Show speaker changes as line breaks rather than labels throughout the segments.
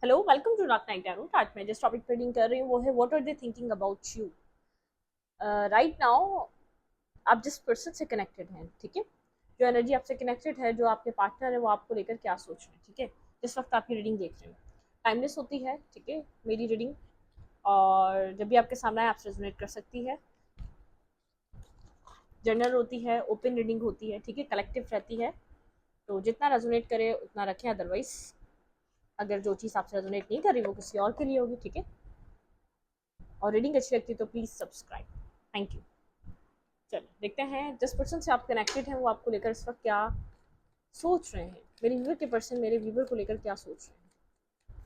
Hello, welcome to rock night tarot. आज मैं जिस टॉपिक पे रीडिंग कर रही हूँ वो है what are they thinking about you right now. आप जिस पर्सन से कनेक्टेड हैं, ठीक है, जो एनर्जी आपसे कनेक्टेड है, जो आपके पार्टनर है, वो आपको लेकर क्या सोच रहे हैं, ठीक है, जिस वक्त आप ये रीडिंग देख रहे हैं। टाइमलेस होती है, ठीक है, मेरी रीडिंग, और जब भी आपके सामने आए आपसे रेजोनेट कर सकती है। जनरल होती है, ओपन रीडिंग होती है, ठीक है, कलेक्टिव रहती है, तो जितना रेजोनेट करे उतना रखें। अदरवाइज अगर जो चीज़ आपसे रेजोनेट नहीं कर रही वो किसी और के लिए होगी, ठीक है। और रीडिंग अच्छी लगती है तो प्लीज़ सब्सक्राइब। Thank you. चलिए देखते हैं जिस पर्सन से आप कनेक्टेड हैं वो आपको लेकर इस वक्त क्या सोच रहे हैं। मेरे व्यूवर के पर्सन मेरे व्यूवर को लेकर क्या सोच रहे हैं,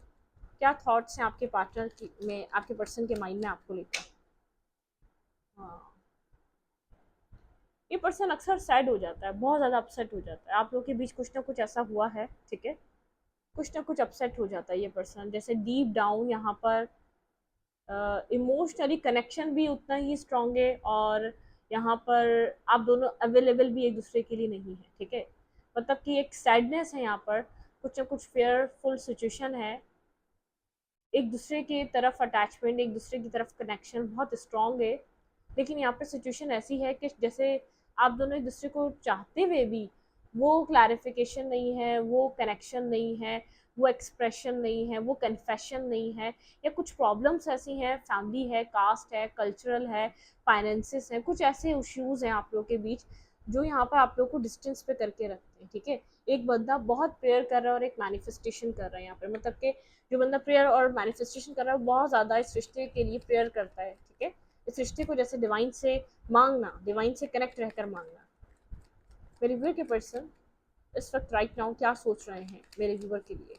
क्या थॉट्स हैं आपके पार्टनर की में, आपके पर्सन के माइंड में आपको लेकर। हाँ, ये पर्सन अक्सर सैड हो जाता है, बहुत ज़्यादा अपसेट हो जाता है। आप लोगों के बीच कुछ ना कुछ ऐसा हुआ है, ठीक है, कुछ ना कुछ अपसेट हो जाता है ये पर्सन। जैसे डीप डाउन यहाँ पर इमोशनली कनेक्शन भी उतना ही स्ट्रांग है, और यहाँ पर आप दोनों अवेलेबल भी एक दूसरे के लिए नहीं है, ठीक है। मतलब कि एक सैडनेस है यहाँ पर, कुछ ना कुछ फेयरफुल सिचुएशन है। एक दूसरे की तरफ अटैचमेंट, एक दूसरे की तरफ कनेक्शन बहुत स्ट्रांग है, लेकिन यहाँ पर सिचुएशन ऐसी है कि जैसे आप दोनों एक दूसरे को चाहते हुए भी वो क्लैरिफिकेशन नहीं है, वो कनेक्शन नहीं है, वो एक्सप्रेशन नहीं है, वो कन्फेशन नहीं है, या कुछ प्रॉब्लम्स ऐसी हैं, फैमिली है, कास्ट है, कल्चरल है, फाइनेंसिस है, कुछ ऐसे इश्यूज हैं आप लोगों के बीच जो यहाँ पर आप लोग को डिस्टेंस पे करके रखते हैं, ठीक है। एक बंदा बहुत प्रेयर कर रहा है और एक मैनिफेस्टेशन कर रहा है यहाँ पर, मतलब कि जो बंदा प्रेयर और मैनिफेस्टेशन कर रहा है वो बहुत ज़्यादा इस रिश्ते के लिए प्रेयर करता है, ठीक है। इस रिश्ते को जैसे डिवाइन से मांगना, डिवाइन से कनेक्ट रहकर मांगना। मेरे व्यूअर के पर्सन इस वक्त राइट नाउ क्या सोच रहे हैं मेरे व्यूअर के लिए।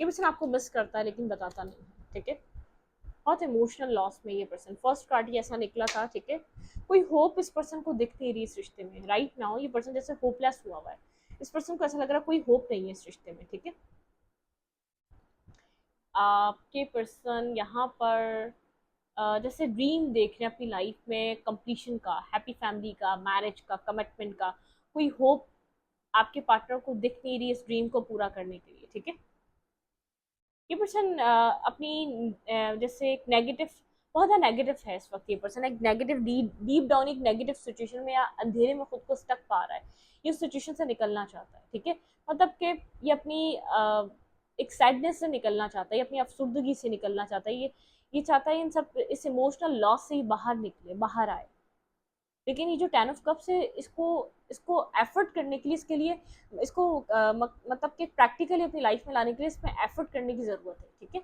ये पर्सन आपको मिस करता है लेकिन बताता नहीं है, ठीक है। बहुत इमोशनल लॉस में ये पर्सन, फर्स्ट कार्ड ही ऐसा निकला था, ठीक है। कोई होप इस पर्सन को दिख नहीं रही इस रिश्ते में राइट नाउ। ये पर्सन जैसे होपलेस हुआ है, इस पर्सन को ऐसा लग रहा है कोई होप नहीं है इस रिश्ते में, ठीक है। आपके पर्सन यहाँ पर जैसे ड्रीम देख रहे हैं अपनी लाइफ में, कंप्लीशन का, हैप्पी फैमिली का, मैरिज का, कमिटमेंट का। कोई होप आपके पार्टनर को दिख नहीं रही इस ड्रीम को पूरा करने के लिए, ठीक है। ये पर्सन अपनी जैसे एक नेगेटिव, बहुत ज़्यादा नेगेटिव है इस वक्त। ये पर्सन एक नेगेटिव, डीप डाउन एक नेगेटिव सिचुएशन में या अंधेरे में खुद को स्टक पा रहा है। ये सिचुएशन से निकलना चाहता है, ठीक है। मतलब कि ये अपनी एक सैडनेस से निकलना चाहता है, ये अपनी अफसुर्दगी से निकलना चाहता है, ये चाहता है इन सब इस इमोशनल लॉस से ही बाहर निकले, बाहर आए। लेकिन ये जो 10 ऑफ कप्स है, इसको इसको एफर्ट करने के लिए, इसके लिए इसको मतलब कि प्रैक्टिकली अपनी लाइफ में लाने के लिए इसमें एफर्ट करने की ज़रूरत है, ठीक है।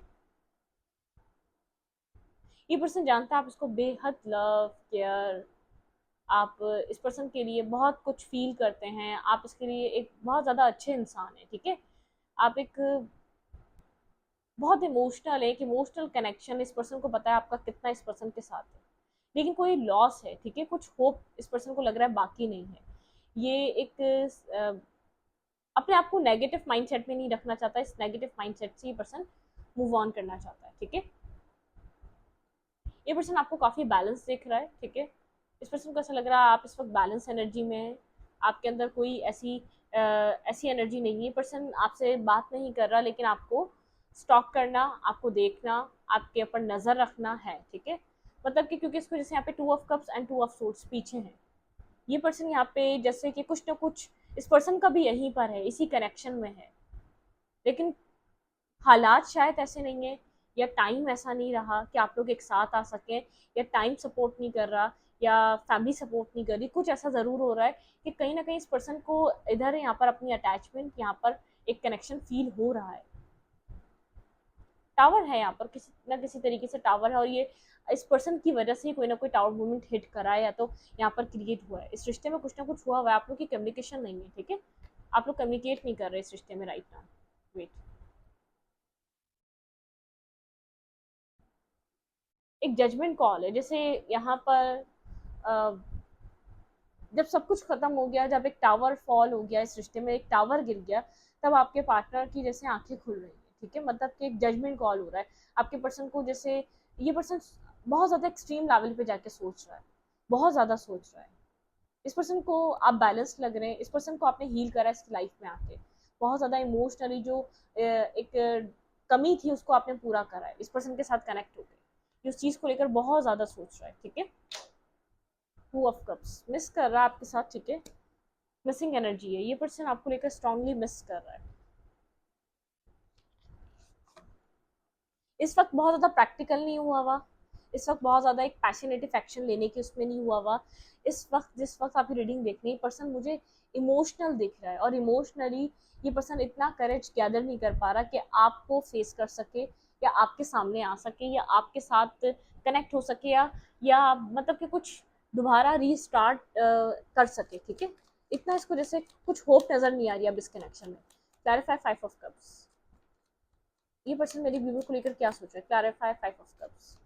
ये पर्सन जानता है आप इसको बेहद लव केयर, आप इस पर्सन के लिए बहुत कुछ फील करते हैं, आप इसके लिए एक बहुत ज़्यादा अच्छे इंसान हैं, ठीक है। आप एक बहुत इमोशनल है, एक इमोशनल कनेक्शन इस पर्सन को पता है आपका कितना इस पर्सन के साथ है। लेकिन कोई लॉस है, ठीक है, कुछ होप इस पर्सन को लग रहा है बाकी नहीं है। ये एक अपने आप को नेगेटिव माइंडसेट में नहीं रखना चाहता, इस नेगेटिव माइंडसेट से ये पर्सन मूव ऑन करना चाहता है, ठीक है। ये पर्सन आपको काफ़ी बैलेंस देख रहा है, ठीक है। इस पर्सन को ऐसा लग रहा है आप इस वक्त बैलेंस एनर्जी में है, आपके अंदर कोई ऐसी एनर्जी नहीं है। पर्सन आपसे बात नहीं कर रहा लेकिन आपको स्टॉक करना, आपको देखना, आपके ऊपर नज़र रखना है, ठीक है। मतलब कि क्योंकि इसको जैसे यहाँ पे 2 of cups and 2 of swords पीछे हैं, ये पर्सन यहाँ पे जैसे कि कुछ ना कुछ इस पर्सन का भी यहीं पर है, इसी कनेक्शन में है। लेकिन हालात शायद ऐसे नहीं है, या टाइम ऐसा नहीं रहा कि आप लोग एक साथ आ सकें, या टाइम सपोर्ट नहीं कर रहा, या फैमिली सपोर्ट नहीं कर रही। कुछ ऐसा ज़रूर हो रहा है कि कहीं ना कहीं इस पर्सन को इधर यहाँ पर अपनी अटैचमेंट, यहाँ पर एक कनेक्शन फील हो रहा है। टावर है यहाँ पर, किसी ना किसी तरीके से टावर है, और ये इस पर्सन की वजह से ही कोई ना कोई टावर मूवमेंट हिट करा है, या तो यहाँ पर क्रिएट हुआ है। इस रिश्ते में कुछ ना कुछ हुआ हुआ है, आप लोग की कम्युनिकेशन नहीं है, ठीक है। आप लोग कम्युनिकेट नहीं कर रहे इस रिश्ते में राइट नाउ। वेट, एक जजमेंट कॉल है, जैसे यहाँ पर अ, जब सब कुछ खत्म हो गया, जब एक टावर फॉल हो गया, इस रिश्ते में एक टावर गिर गया, तब आपके पार्टनर की जैसे आंखें खुल रही है, ठीक है। मतलब कि एक जजमेंट कॉल हो रहा है आपके पर्सन को, जैसे ये पर्सन बहुत ज़्यादा एक्सट्रीम लेवल पे जाके सोच रहा है, बहुत ज़्यादा सोच रहा है। इस पर्सन को आप बैलेंस लग रहे हैं, इस पर्सन को आपने हील करा है इसकी लाइफ में आके। बहुत ज़्यादा इमोशनली जो एक कमी थी उसको आपने पूरा करा है, इस पर्सन के साथ कनेक्ट हो गए, उस चीज को लेकर बहुत ज्यादा सोच रहा है, ठीक है। टू ऑफ कप्स मिस कर रहा है आपके साथ, ठीक है, मिसिंग एनर्जी है, ये पर्सन आपको लेकर स्ट्रांगली मिस कर रहा है। इस वक्त बहुत ज़्यादा प्रैक्टिकल नहीं हुआ हुआ, इस वक्त बहुत ज़्यादा एक पैशनेटिव एक्शन लेने की उसमें नहीं हुआ हुआ। इस वक्त जिस वक्त आपकी रीडिंग देखनी, पर्सन मुझे इमोशनल दिख रहा है, और इमोशनली ये पर्सन इतना करेज गैदर नहीं कर पा रहा कि आपको फेस कर सके, या आपके सामने आ सके, या आपके साथ कनेक्ट हो सके, या मतलब कि कुछ दोबारा रीस्टार्ट कर सके, ठीक है। इतना इसको जैसे कुछ होप नज़र नहीं आ रही अब इस कनेक्शन में। Clarify 5 of cups. ये पर्सन मेरी बीवी को लेकर क्या सोच रहा है? Clarify 5 of cups.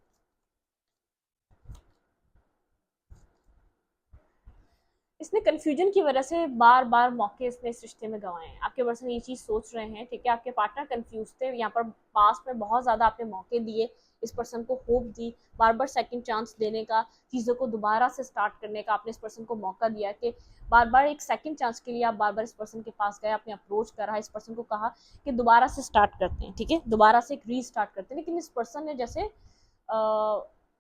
इसने कंफ्यूजन की वजह से बार बार मौके इसने इस रिश्ते में गंवाए हैं। आपके पर्सन ये चीज सोच रहे हैं, ठीक है, आपके पार्टनर कंफ्यूज थे यहाँ पर, पास में बहुत ज्यादा आपने मौके दिए, इस पर्सन को होप दी, बार बार सेकंड चांस देने का, चीजों को दोबारा से स्टार्ट करने का आपने इस पर्सन को मौका दिया कि बार बार एक सेकंड चांस के लिए आप बार बार इस पर्सन के पास गए, आपने अप्रोच करा, इस पर्सन को कहा कि दोबारा से स्टार्ट करते हैं, ठीक है, दोबारा से एक रीस्टार्ट करते हैं, लेकिन इस पर्सन ने जैसे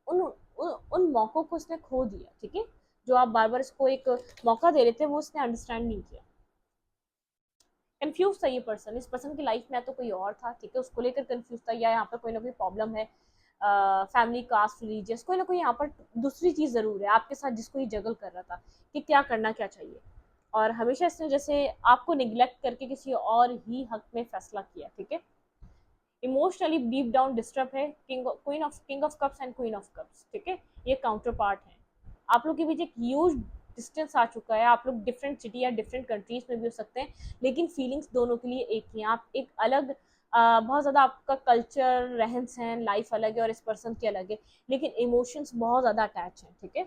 उन मौकों को इसने खो दिया, ठीक है, जो आप बार बार इसको एक मौका दे रहे थे वो इसने अंडरस्टैंड नहीं किया। कंफ्यूज था ये पर्सन, इस पर्सन की लाइफ में तो कोई और था, ठीक है, उसको लेकर कंफ्यूज था, या यहाँ पर कोई ना कोई प्रॉब्लम है, फैमिली, कास्ट, रिलीजियस, कोई ना कोई यहाँ पर दूसरी चीज जरूर है आपके साथ जिसको ये जगल कर रहा था कि क्या करना क्या चाहिए। और हमेशा इसने जैसे आपको निग्लेक्ट करके किसी और ही हक में फैसला किया, ठीक है। इमोशनली डीप डाउन डिस्टर्ब है, king of cups and queen of cups, ठीक है, ये काउंटर पार्ट है। आप लोग के बीच एक ह्यूज डिस्टेंस आ चुका है, आप लोग डिफरेंट सिटी या डिफरेंट कंट्रीज में भी हो सकते हैं, लेकिन फीलिंग्स दोनों के लिए एक ही हैं। आप एक अलग बहुत ज़्यादा आपका कल्चर, रहन सहन, लाइफ अलग है, और इस पर्सन की अलग है, लेकिन इमोशंस बहुत ज़्यादा अटैच हैं, ठीक है।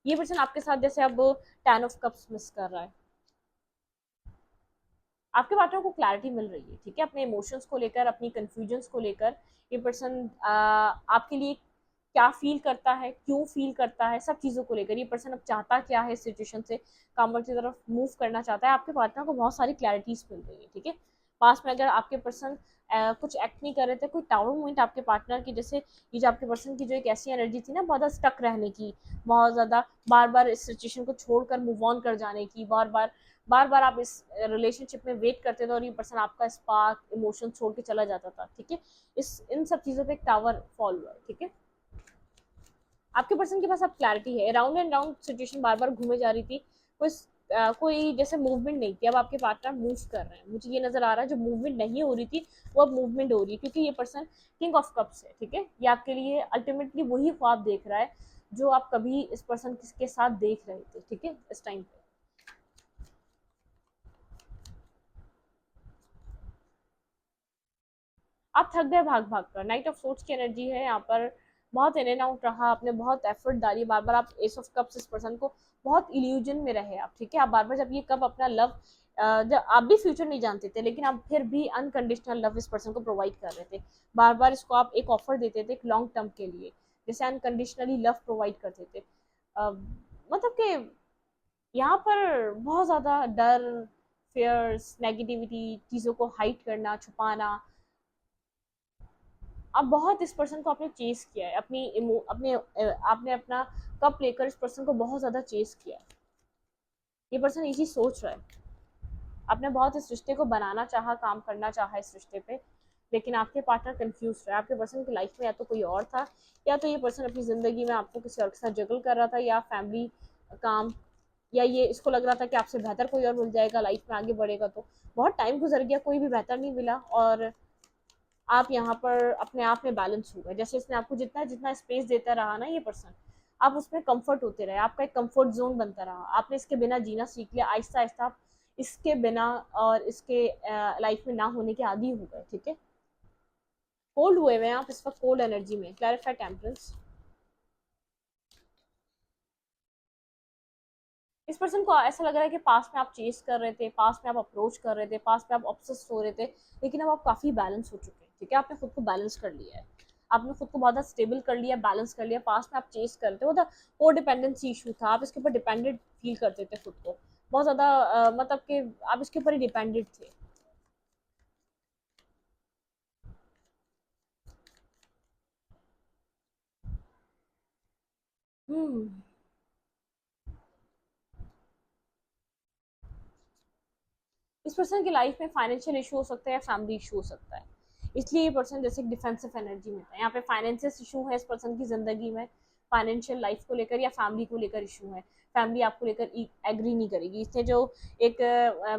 ये पर्सन आपके साथ जैसे अब 10 ऑफ कप्स मिस कर रहा है, आपके पार्टनर को क्लैरिटी मिल रही है, ठीक है, अपने इमोशंस को लेकर, अपनी कंफ्यूजन्स को लेकर। ये पर्सन आपके लिए क्या फील करता है, क्यों फील करता है, सब चीज़ों को लेकर ये पर्सन अब चाहता क्या है, इस सिचुएशन से कामर की तरफ मूव करना चाहता है। आपके पार्टनर को बहुत सारी क्लैरिटीज मिल रही है, ठीक है। पास में अगर आपके पर्सन कुछ एक्ट नहीं कर रहे थे, कोई टावर मूवमेंट आपके पार्टनर की, जैसे ये जो आपके पर्सन की जो एक ऐसी एनर्जी थी ना, बहुत ज़्यादा स्टक रहने की, बहुत ज़्यादा बार बार इस सिचुएशन को छोड़कर मूव ऑन कर जाने की, बार बार आप इस रिलेशनशिप में वेट करते थे, और ये पर्सन आपका स्पार्क, इमोशन छोड़ के चला जाता था, ठीक है। इस इन सब चीज़ों पे एक टावर फॉल हुआ है, ठीक है। आपके पर्सन के पास अब क्लैरिटी है, राउंड एंड राउंड सिचुएशन बार बार घूमे जा रही थी, कोई जैसे मूवमेंट नहीं थी, अब आपके पार्टनर मूव कर रहे हैं, मुझे ये नजर आ रहा है, जो मूवमेंट नहीं हो रही थी वो अब मूवमेंट हो रही है, क्योंकि ये पर्सन किंग ऑफ कप्स है, ठीक है। ये आपके लिए अल्टीमेटली वही ख्वाब देख रहा है जो आप कभी इस पर्सन के साथ देख रहे थे, ठीक है, इस टाइम पे। आप थक गए भाग भाग कर, नाइट ऑफ सोर्ट्स की एनर्जी है यहाँ पर, बहुत इन एंड आउट रहा आपने, बहुत एफर्ट डाली, बार बार आप एस ऑफ कप्स इस पर्सन को, बहुत इल्यूजन में रहे आप, ठीक है। आप बार बार जब ये कब अपना लव, जब आप भी फ्यूचर नहीं जानते थे, लेकिन आप फिर भी अनकंडीशनल लव इस पर्सन को प्रोवाइड कर रहे थे, बार बार इसको आप एक ऑफर देते थे एक लॉन्ग टर्म के लिए, जैसे अनकंडीशनली लव प्रोवाइड करते थे। मतलब कि यहाँ पर बहुत ज़्यादा डर, फियर्स, नेगेटिविटी, चीज़ों को हाइड करना, छुपाना, अब बहुत इस पर्सन को आपने चेस किया है, आपने अपना कप लेकर इस पर्सन को बहुत ज्यादा चेस किया है। ये पर्सन ये चीज सोच रहा है, आपने बहुत इस रिश्ते को बनाना चाहा, काम करना चाहा इस रिश्ते पे, लेकिन आपके पार्टनर कंफ्यूज रहा है। आपके पर्सन की लाइफ में या तो कोई और था, या तो ये पर्सन अपनी जिंदगी में आपको किसी और के साथ जगल कर रहा था, या फैमिली, काम, या ये इसको लग रहा था कि आपसे बेहतर कोई और मिल जाएगा, लाइफ में आगे बढ़ेगा, तो बहुत टाइम गुजर गया, कोई भी बेहतर नहीं मिला, और आप यहाँ पर अपने आप में बैलेंस हो गए, जैसे इसने आपको जितना जितना स्पेस देता रहा ना ये पर्सन, आप उसमें कंफर्ट होते रहे, आपका एक कंफर्ट जोन बनता रहा, आपने इसके बिना जीना सीख लिया, आहिस्ता आहिस्ता आप इसके बिना और इसके लाइफ में ना होने के आदी हो गए, ठीक है। कोल्ड हुए हुए हैं आप इस वक्त, कोल्ड एनर्जी में। Clarify temperance. इस पर्सन को ऐसा लग रहा है कि पास में आप चेस कर रहे थे, पास में आप अप्रोच कर रहे थे, पास में आप ऑब्सेस हो रहे थे, लेकिन अब आप काफी बैलेंस हो चुके हैं, ठीक है, आपने खुद को बैलेंस कर लिया है, आपने खुद को बहुत ज़्यादा स्टेबल कर लिया, बैलेंस कर लिया। पास में आप चेस करते हो, वो डिपेंडेंसी इशू था, आप इसके ऊपर डिपेंडेंट फील करते थे खुद को बहुत ज़्यादा, मतलब कि आप इसके ऊपर ही डिपेंडेंट थे। इस पर्सन की लाइफ में फाइनेंशियल इशू हो सकता है या फैमिली इशू हो सकता है, इसलिए ये पर्सन जैसे डिफेंसिव एनर्जी में था। यहाँ पे फाइनेंशियल इशू है इस पर्सन की जिंदगी में, फाइनेंशियल लाइफ को लेकर या फैमिली को लेकर इशू है, फैमिली आपको लेकर एग्री नहीं करेगी। इसने जो एक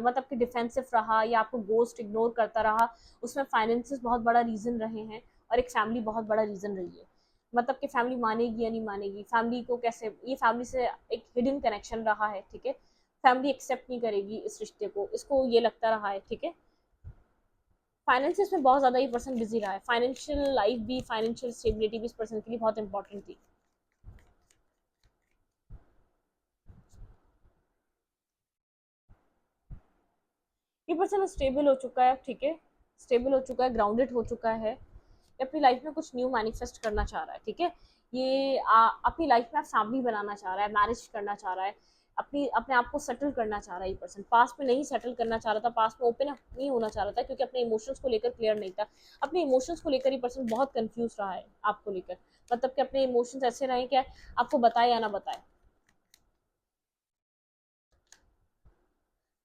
मतलब कि डिफेंसिव रहा या आपको गोस्ट इग्नोर करता रहा, उसमें फाइनेंसिस बहुत बड़ा रीजन रहे हैं और एक फैमिली बहुत बड़ा रीजन रही है। मतलब कि फैमिली मानेगी या नहीं मानेगी, फैमिली को कैसे, ये फैमिली से एक हिडन कनेक्शन रहा है, ठीक है। फैमिली एक्सेप्ट नहीं करेगी इस रिश्ते को, इसको ये लगता रहा है, ठीक है। फाइनेंसिस में बहुत ज़्यादा ये पर्सन बिजी रहा है, फाइनेंशियल लाइफ भी, फाइनेंशियल स्टेबिलिटी भी इस पर्सन के लिए बहुत इंपॉर्टेंट थी। ये पर्सन स्टेबल हो चुका है, ठीक है, स्टेबल हो चुका है, ग्राउंडेड हो चुका है, ये अपनी लाइफ में कुछ न्यू मैनिफेस्ट करना चाह रहा है, ठीक है। ये अपनी लाइफ में फैमिली बनाना चाह रहा है, मैरिज करना चाह रहा है, अपने आप को सेटल करना चाह रहा है। ये पर्सन पास्ट में नहीं सेटल करना चाह रहा था, पास्ट में ओपन नहीं होना चाह रहा था, क्योंकि अपने इमोशंस को लेकर क्लियर नहीं था। अपने इमोशंस को लेकर ये पर्सन बहुत कंफ्यूज रहा है आपको लेकर, मतलब कि अपने इमोशंस ऐसे रहे कि आपको बताए या ना बताए।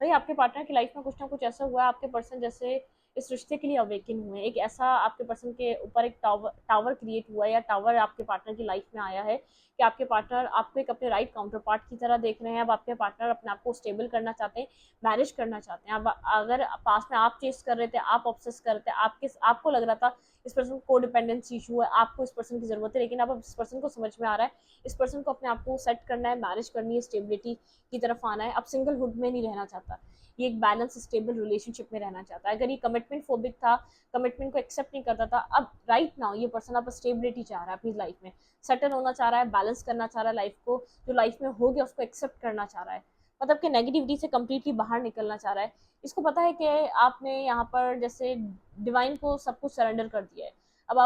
भाई आपके पार्टनर की लाइफ में कुछ ना कुछ ऐसा हुआ है, आपके पर्सन जैसे इस रिश्ते के लिए अवेकन हुए, एक ऐसा आपके पर्सन के ऊपर एक टावर क्रिएट हुआ है, या टावर आपके पार्टनर की लाइफ में आया है कि आपके पार्टनर आपको एक अपने राइट काउंटर पार्ट की तरह देख रहे हैं। अब आपके पार्टनर अपने आप को स्टेबल करना चाहते हैं, मैरिज करना चाहते हैं। अब अगर पास में आप चेस कर रहे थे, आप ऑब्सेस कर रहे थे, आपको लग रहा था इस पर्सन को कोडिपेंडेंसी इशू है, आपको इस पर्सन की जरूरत है, लेकिन अब इस पर्सन को समझ में आ रहा है इस पर्सन को अपने आप को सेट करना है, मैरिज करनी है, स्टेबिलिटी की तरफ आना है, अब सिंगलहुड में नहीं रहना चाहता, ये एक बैलेंस स्टेबल रिलेशनशिप में रहना चाहता है। अगर ये कमिटमेंट फोबिक था, कमिटमेंट को एक्सेप्ट नहीं करता था, अब राइट नाउ ये पर्सन अब स्टेबिलिटी चाह रहा है, अपनी लाइफ में सेटल होना चाह रहा है, बैलेंस करना चाह रहा है लाइफ को, जो लाइफ में हो गया उसको एक्सेप्ट करना चाह रहा है, मतलब कि नेगेटिविटी से कम्प्लीटली बाहर निकलना चाह रहा है। इसको पता है कि आपने यहाँ पर जैसे डिवाइन को सब कुछ सरेंडर कर दिया है। अब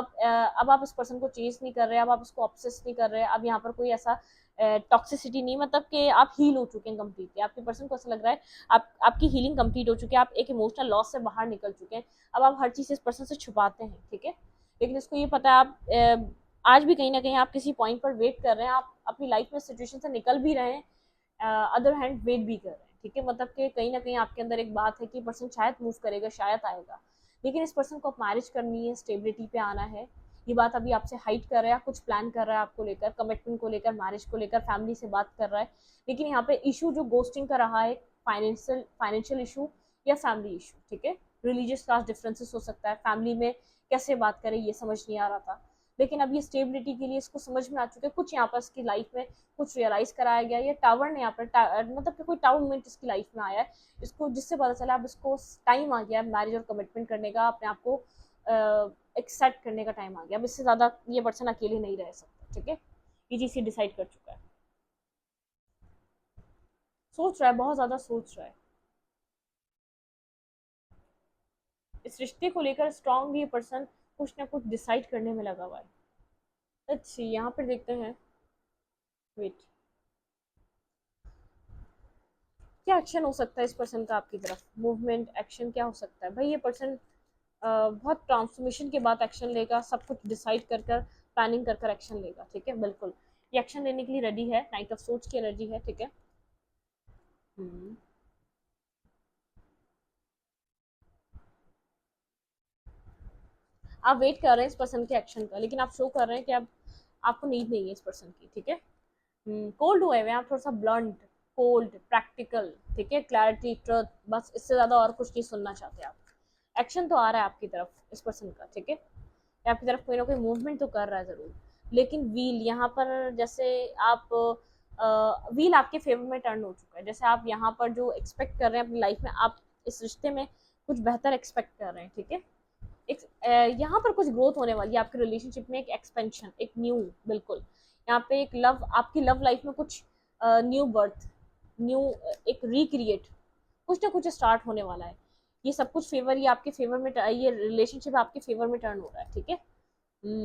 आप इस पर्सन को चेज नहीं कर रहे, अब आप उसको ऑब्सेस नहीं कर रहे, अब यहाँ पर कोई ऐसा टॉक्सिसिटी नहीं, मतलब कि आप हील हो चुके हैं कम्प्लीटली। आपके पर्सन को ऐसा लग रहा है आपकी हीलिंग कंप्लीट हो चुकी है, आप एक इमोशनल लॉस से बाहर निकल चुके हैं। अब आप हर चीज़ इस पर्सन से छुपाते हैं, ठीक है, लेकिन इसको ये पता है आप आज भी कहीं ना कहीं आप किसी पॉइंट पर वेट कर रहे हैं, आप अपनी लाइफ में सिचुएशन से निकल भी रहे हैं, अदर हैंड वेट भी कर रहे हैं, ठीक है। मतलब कि कहीं ना कहीं आपके अंदर एक बात है कि पर्सन शायद मूव करेगा, शायद आएगा, लेकिन इस पर्सन को आप मैरिज करनी है, स्टेबिलिटी पे आना है। ये बात अभी आपसे हाइड कर रहा है, कुछ प्लान कर रहा है आपको लेकर, कमिटमेंट को लेकर, मैरिज को लेकर, फैमिली से बात कर रहा है, लेकिन यहाँ पे इशू जो गोस्टिंग का रहा है, फाइनेंशियल इशू या फैमिली इशू, ठीक है। रिलीजियस कास्ट डिफरेंसेस हो सकता है, फैमिली में कैसे बात करें ये समझ नहीं आ रहा था, लेकिन अब ये स्टेबिलिटी के लिए इसको समझ में आ चुका है, कुछ यहाँ पर इसकी लाइफ में कुछ रियलाइज कराया गया। ये टावर ने यहाँ पर मतलब कि कोई टावर मोमेंट इसकी लाइफ में आया है, इसको जिससे पता चला अब इसको टाइम आ गया मैरिज और कमिटमेंट करने का, अपने आप को एक्सेप्ट करने का टाइम आ गया। अब इससे ज़्यादा ये पर्सन अकेले नहीं रह सकता, ठीक है, ये चीज़ डिसाइड कर चुका है, सोच रहा है, बहुत ज़्यादा सोच रहा है, इस रिश्ते को लेकर स्ट्रांगली ये पर्सन कुछ ना कुछ डिसाइड करने में लगा हुआ है। अच्छी यहाँ पर देखते हैं, वेट, क्या एक्शन हो सकता है इस पर्सन का आपकी तरफ, मूवमेंट एक्शन क्या हो सकता है। भाई ये पर्सन बहुत ट्रांसफॉर्मेशन के बाद एक्शन लेगा, सब कुछ डिसाइड कर कर, प्लानिंग कर कर एक्शन लेगा, ठीक है, बिल्कुल ये एक्शन लेने के लिए रेडी है, नाइट ऑफ सोच की एनर्जी है, ठीक है। हम्म, आप वेट कर रहे हैं इस पर्सन के एक्शन का, लेकिन आप शो कर रहे हैं कि अब आपको नीड नहीं है इस पर्सन की, ठीक है। कोल्ड हुए हुए आप, थोड़ा सा ब्लंट, कोल्ड, प्रैक्टिकल, ठीक है, क्लैरिटी, ट्रुथ, बस इससे ज्यादा और कुछ नहीं सुनना चाहते आप। एक्शन तो आ रहा है आपकी तरफ इस पर्सन का, ठीक है, या आपकी तरफ कोई ना कोई मूवमेंट तो कर रहा है जरूर, लेकिन व्हील यहाँ पर जैसे आप व्हील आपके फेवर में टर्न हो चुका है, जैसे आप यहाँ पर जो एक्सपेक्ट कर रहे हैं अपनी लाइफ में, आप इस रिश्ते में कुछ बेहतर एक्सपेक्ट कर रहे हैं, ठीक है। एक यहाँ पर कुछ ग्रोथ होने वाली है आपके रिलेशनशिप में, एक एक्सपेंशन, एक न्यू, बिल्कुल यहाँ पे एक लव, आपकी लव लाइफ में कुछ न्यू बर्थ, न्यू एक रिक्रिएट, कुछ ना कुछ स्टार्ट होने वाला है। ये सब कुछ फेवर, ये आपके फेवर में, ये रिलेशनशिप आपके फेवर में टर्न हो रहा है, ठीक है।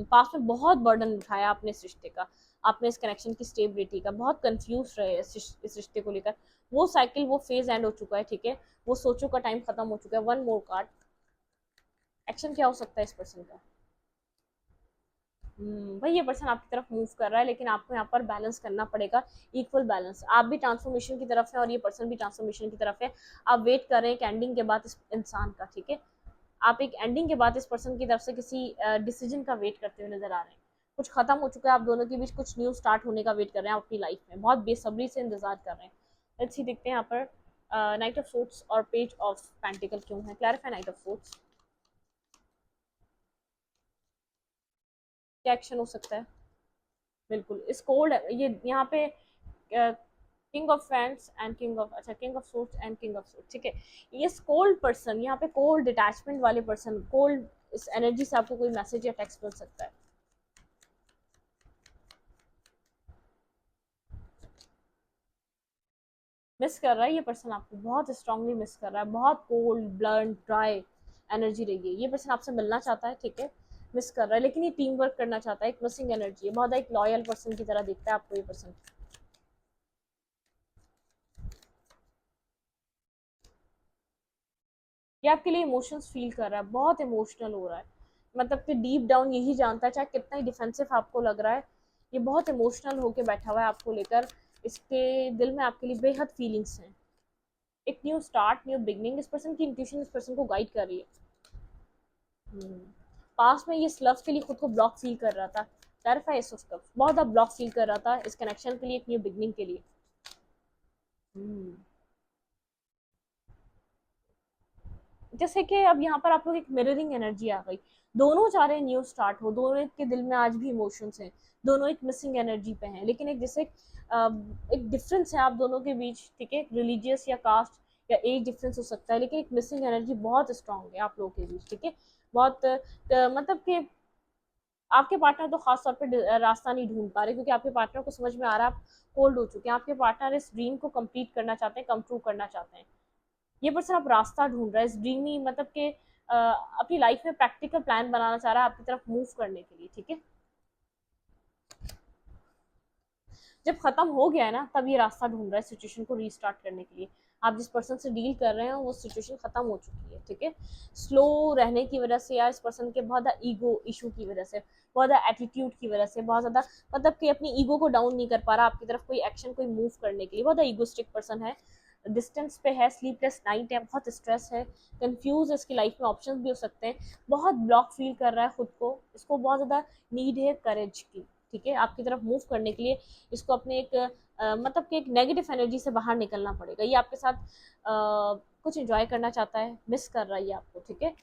पास्ट में बहुत बर्डन उठाया आपने इस रिश्ते का, आपने इस कनेक्शन की स्टेबिलिटी का, बहुत कंफ्यूज रहे इस रिश्ते को लेकर, वो साइकिल, वो फेज एंड हो चुका है, ठीक है, वो सोचो का टाइम खत्म हो चुका है। वन मोर कार्ड, एक्शन क्या हो सकता है इस पर्सन का, भाई ये पर्सन आपकी तरफ मूव कर रहा है, लेकिन आपको यहाँ पर बैलेंस करना पड़ेगा, इक्वल बैलेंस। आप भी ट्रांसफॉर्मेशन की तरफ है और ये पर्सन भी ट्रांसफॉर्मेशन की तरफ है। आप वेट कर रहे हैं एक एंडिंग के बाद इस इंसान का, ठीक है। आप एक एंडिंग के बाद इस पर्सन की तरफ से किसी डिसीजन का वेट करते हुए नजर आ रहे हैं। कुछ खत्म हो चुका है आप दोनों के बीच, कुछ न्यू स्टार्ट होने का वेट कर रहे हैं आप अपनी लाइफ में, बहुत बेसब्री से इंतजार कर रहे हैं। लेट्स सी, देखते हैं यहाँ पर नाइट ऑफ सोर्ड्स और पेज ऑफ पेंटिकल क्यों है। क्लैरिफाई नाइट ऑफ सोर्ड्स, क्या एक्शन हो सकता है? बिल्कुल इस कोल्ड, ये यहाँ पे king of fans and king of, अच्छा king of swords and king of swords, ठीक है। ये कोल्ड पर्सन, यहाँ पे कोल्ड डिटैचमेंट वाले पर्सन, कोल्ड इस एनर्जी से आपको कोई मैसेज या टेक्स्ट मिल सकता है। मिस कर रहा है ये पर्सन आपको, बहुत स्ट्रांगली मिस कर रहा है, बहुत कोल्ड ब्लंट ड्राई एनर्जी रही है। ये पर्सन आपसे मिलना चाहता है, ठीक है, मिस कर रहा है, लेकिन ये टीम वर्क करना चाहता है। एक मिसिंग एनर्जी है, बहुत एक लॉयल पर्सन की तरह दिखता है आपको ये पर्सन। ये आपके लिए इमोशंस फील कर रहा है, बहुत इमोशनल हो रहा है, मतलब कि डीप डाउन यही जानता है, चाहे कितना ही डिफेंसिव आपको लग रहा है, ये बहुत इमोशनल होके बैठा हुआ है आपको लेकर। इसके दिल में आपके लिए बेहद फीलिंग्स हैं। एक न्यू स्टार्ट, न्यू बिगनिंग, इस पर्सन की इंट्यूशन इस पर्सन को गाइड कर रही है। पास में ये स्लव के लिए खुद को ब्लॉक फील कर रहा था, क्लैरिफाई एस ऑफ कप्स, बहुत ज़्यादा ब्लॉक फील कर रहा था इस कनेक्शन के लिए, एक न्यू बिगनिंग के लिए। हम्म, जैसे कि अब यहाँ पर आप लोग एक मिररिंग एनर्जी आ गई, दोनों चाह रहे हैं न्यू स्टार्ट हो, दोनों के दिल में आज भी इमोशंस हैं, दोनों एक मिसिंग एनर्जी पे हैं, लेकिन एक जैसे एक डिफरेंस है आप दोनों के बीच, ठीक है, रिलीजियस या कास्ट या एज डिफरेंस हो सकता है, लेकिन एक मिसिंग एनर्जी बहुत स्ट्रांग है आप लोगों के बीच, ठीक है। बहुत मतलब कि आपके पार्टनर तो खास तौर पे रास्ता नहीं ढूंढ पा रहे, क्योंकि आपके पार्टनर को समझ में आ रहा है आप कोल्ड हो चुके हैं, आपके पार्टनर इस ड्रीम को कंप्लीट करना चाहते हैं, कम ट्रू करना चाहते हैं। ये पर्सन अब रास्ता ढूंढ रहा है इस ड्रीमी, मतलब कि अपनी लाइफ में प्रैक्टिकल प्लान बनाना चाह रहा है आपकी तरफ मूव करने के लिए, ठीक है। जब खत्म हो गया है ना, तब ये रास्ता ढूंढ रहा है सिचुएशन को रीस्टार्ट करने के लिए। आप जिस पर्सन से डील कर रहे हैं वो सिचुएशन खत्म हो चुकी है, ठीक है। स्लो रहने की वजह से या इस पर्सन के बहुत ज़्यादा ईगो इशू की वजह से, बहुत ज़्यादा एटीट्यूड की वजह से, बहुत ज़्यादा मतलब कि अपनी ईगो को डाउन नहीं कर पा रहा आपकी तरफ कोई एक्शन, कोई मूव करने के लिए, बहुत ज़्यादा ईगोस्टिक पर्सन है, डिस्टेंस पे है, स्लीपलेस नाइट है, बहुत स्ट्रेस है, कंफ्यूज है, इसकी लाइफ में ऑप्शंस भी हो सकते हैं, बहुत ब्लॉक फील कर रहा है खुद को, इसको बहुत ज़्यादा नीड है करेज की, ठीक है, आपकी तरफ मूव करने के लिए। इसको अपने एक मतलब कि एक नेगेटिव एनर्जी से बाहर निकलना पड़ेगा। ये आपके साथ कुछ एंजॉय करना चाहता है, मिस कर रहा है ये आपको, ठीक है।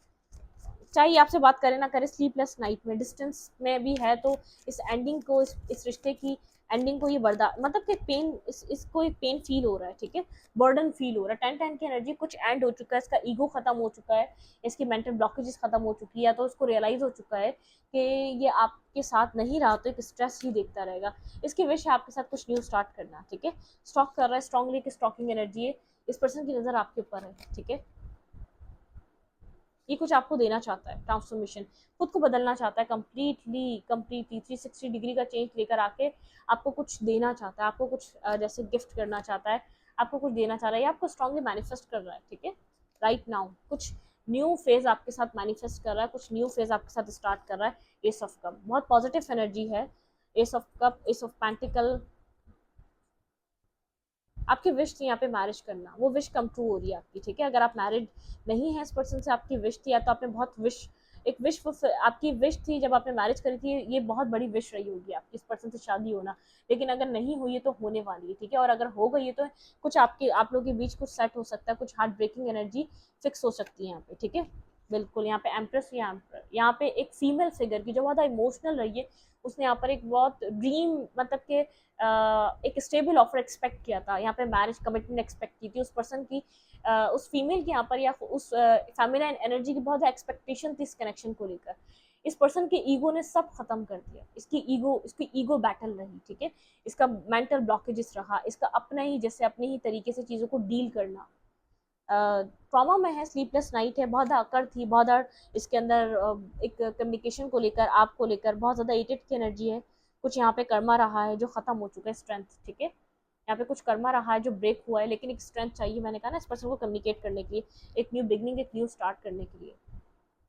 चाहे ये आपसे बात करे ना करे, स्लीपलेस नाइट में डिस्टेंस में भी है, तो इस एंडिंग को, इस रिश्ते की एंडिंग को ये बर्दाश्त, मतलब कि पेन, इसको एक पेन फील हो रहा है, ठीक है, बर्डन फील हो रहा है। 10-10 की एनर्जी, कुछ एंड हो चुका है, इसका ईगो खत्म हो चुका है, इसकी मेंटल ब्लॉकेजेस खत्म हो चुकी है, या तो उसको रियलाइज हो चुका है कि ये आपके साथ नहीं रहा तो एक स्ट्रेस ही देखता रहेगा। इसकी विश है आपके साथ कुछ न्यू स्टार्ट करना, ठीक है। स्टॉक कर रहा है स्ट्रांगली, कि स्टॉकिंग एनर्जी है, इस पर्सन की नज़र आपके ऊपर है, ठीक है। ये कुछ आपको देना चाहता है, ट्रांसफॉर्मेशन, खुद को बदलना चाहता है, कंप्लीटली 360 डिग्री का चेंज लेकर आके आपको कुछ देना चाहता है, आपको कुछ जैसे गिफ्ट करना चाहता है, आपको कुछ देना चाह रहा है, या आपको स्ट्रांगली मैनिफेस्ट कर रहा है, ठीक है। राइट नाउ कुछ न्यू फेज आपके साथ मैनिफेस्ट कर रहा है, कुछ न्यू फेज आपके साथ स्टार्ट कर रहा है। एस ऑफ कप बहुत पॉजिटिव एनर्जी है, S of cup, S of pentacle, आपकी विश थी यहाँ पे मैरिज करना, वो विश कम ट्रू हो रही है आपकी, ठीक है। अगर आप मैरिड नहीं है इस पर्सन से, आपकी विश थी, या तो आपने बहुत विश, एक विश, आपकी विश थी जब आपने मैरिज करी थी, ये बहुत बड़ी विश रही होगी आपकी, इस पर्सन से शादी होना, लेकिन अगर नहीं हुई है तो होने वाली है, ठीक है। और अगर हो गई है तो कुछ आपके, आप लोगों के बीच कुछ सेट हो सकता है, कुछ हार्ट ब्रेकिंग एनर्जी फिक्स हो सकती है यहाँ पे, ठीक है। बिल्कुल यहाँ पे एम्प्रेस या एम्पर, यहाँ पे एक फीमेल फिगर की जो बहुत इमोशनल रही है, उसने यहाँ पर एक बहुत ड्रीम, मतलब के एक स्टेबल ऑफर एक्सपेक्ट किया था, यहाँ पे मैरिज कमिटमेंट एक्सपेक्ट की थी उस पर्सन की, उस फीमेल की यहाँ पर, या उस फेमिनाइन एनर्जी की बहुत एक्सपेक्टेशन थी इस कनेक्शन को लेकर। इस पर्सन के ईगो ने सब खत्म कर दिया, इसकी ईगो बैटल रही, ठीक है। इसका मेंटल ब्लॉकेजेस रहा, इसका अपना ही, जैसे अपने ही तरीके से चीज़ों को डील करना, ट्रॉमा में है, स्लीपलेस नाइट है, बहुत अकड़ थी, बहुत इसके अंदर एक कम्युनिकेशन को लेकर, आपको लेकर बहुत ज़्यादा एटेड की एनर्जी है। कुछ यहाँ पे कर्मा रहा है जो ख़त्म हो चुका है, स्ट्रेंथ, ठीक है। यहाँ पे कुछ कर्मा रहा है जो ब्रेक हुआ है, लेकिन एक स्ट्रेंथ चाहिए, मैंने कहा ना, इस पर्सन को कम्युनिकेट करने के लिए, एक न्यू बिगनिंग, एक न्यू स्टार्ट करने के लिए।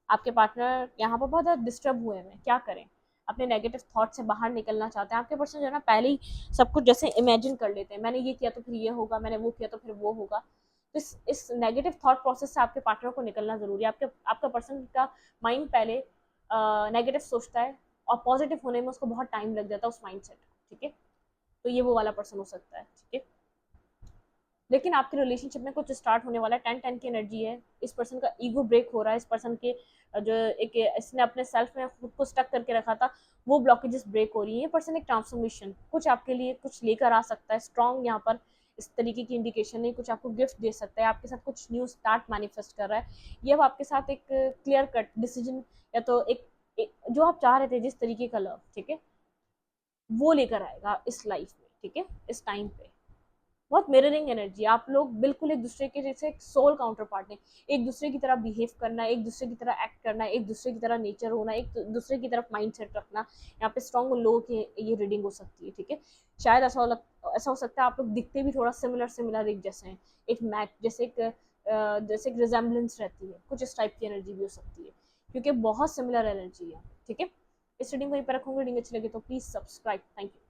आपके पार्टनर यहाँ पर बहुत ज़्यादा डिस्टर्ब हुए हैं, क्या करें, अपने नेगेटिव थॉट से बाहर निकलना चाहते हैं। आपके पर्सन जो है ना पहले ही सब कुछ जैसे इमेजिन कर लेते हैं, मैंने ये किया तो फिर ये होगा, मैंने वो किया तो फिर वो होगा। तो इस नेगेटिव थॉट प्रोसेस से आपके पार्टनर को निकलना जरूरी है। आपका पर्सन का माइंड पहले नेगेटिव सोचता है और पॉजिटिव होने में उसको बहुत टाइम लग जाता है उस माइंड सेट, ठीक है। तो ये वो वाला पर्सन हो सकता है, ठीक है। लेकिन आपके रिलेशनशिप में कुछ स्टार्ट होने वाला है, 10-10 की एनर्जी है। इस पर्सन का ईगो ब्रेक हो रहा है, इस पर्सन के जो एक इसने अपने सेल्फ में खुद को स्टक करके रखा था, वो ब्लॉकेजेस ब्रेक हो रही है। ये पर्सन एक ट्रांसफॉर्मेशन कुछ आपके लिए कुछ लेकर आ सकता है स्ट्रॉन्ग, यहाँ पर इस तरीके की इंडिकेशन नहीं, कुछ आपको गिफ्ट दे सकता है, आपके साथ कुछ न्यू स्टार्ट मैनिफेस्ट कर रहा है। ये अब आपके साथ एक क्लियर कट डिसीजन या तो एक जो आप चाह रहे थे जिस तरीके का लव, ठीक है, वो लेकर आएगा इस लाइफ में, ठीक है, इस टाइम पे। बहुत मिररिंग एनर्जी, आप लोग बिल्कुल एक दूसरे के जैसे एक सोल काउंटर पार्ट है। एक दूसरे की तरह बिहेव करना, एक दूसरे की तरह एक्ट करना, एक दूसरे की तरह नेचर होना, एक दूसरे की तरफ माइंड सेट रखना। यहाँ पे स्ट्रॉन्ग और लो की ये रीडिंग हो सकती है, ठीक है। शायद ऐसा हो सकता है आप लोग दिखते भी थोड़ा सिमिलर सिमिलर एक जैसे हैं, एक मैच जैसे एक रिजेम्बलेंस रहती है, कुछ इस टाइप की एनर्जी भी हो सकती है, क्योंकि बहुत सिमिलर एनर्जी है, ठीक है। इस रीडिंग को यहीं पर रखूंगी। रीडिंग अच्छी लगे तो प्लीज सब्सक्राइब। Thank you.